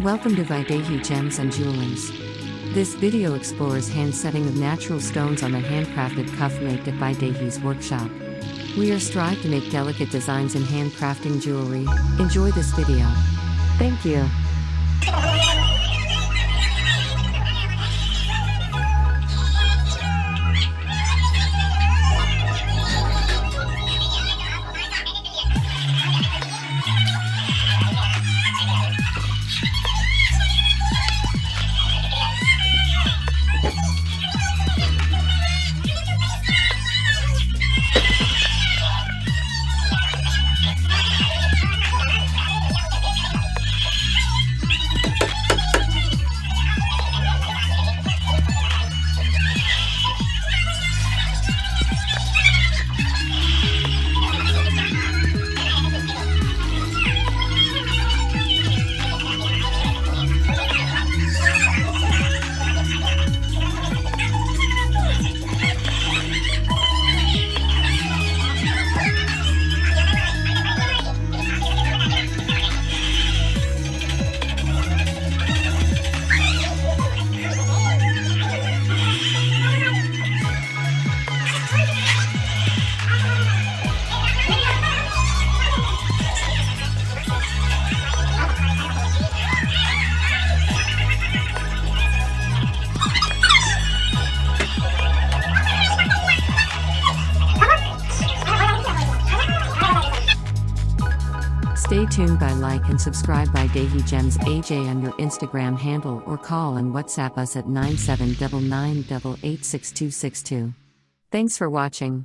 Welcome to Vaidehi Gems and Jewelers. This video explores hand setting of natural stones on a handcrafted cuff made at Vaidehi's workshop. We are strive to make delicate designs in handcrafting jewelry. Enjoy this video. Thank you. Stay tuned by like and subscribe Vaidehi Gems AJ on your Instagram handle or call and WhatsApp us at 9799886262. Thanks for watching.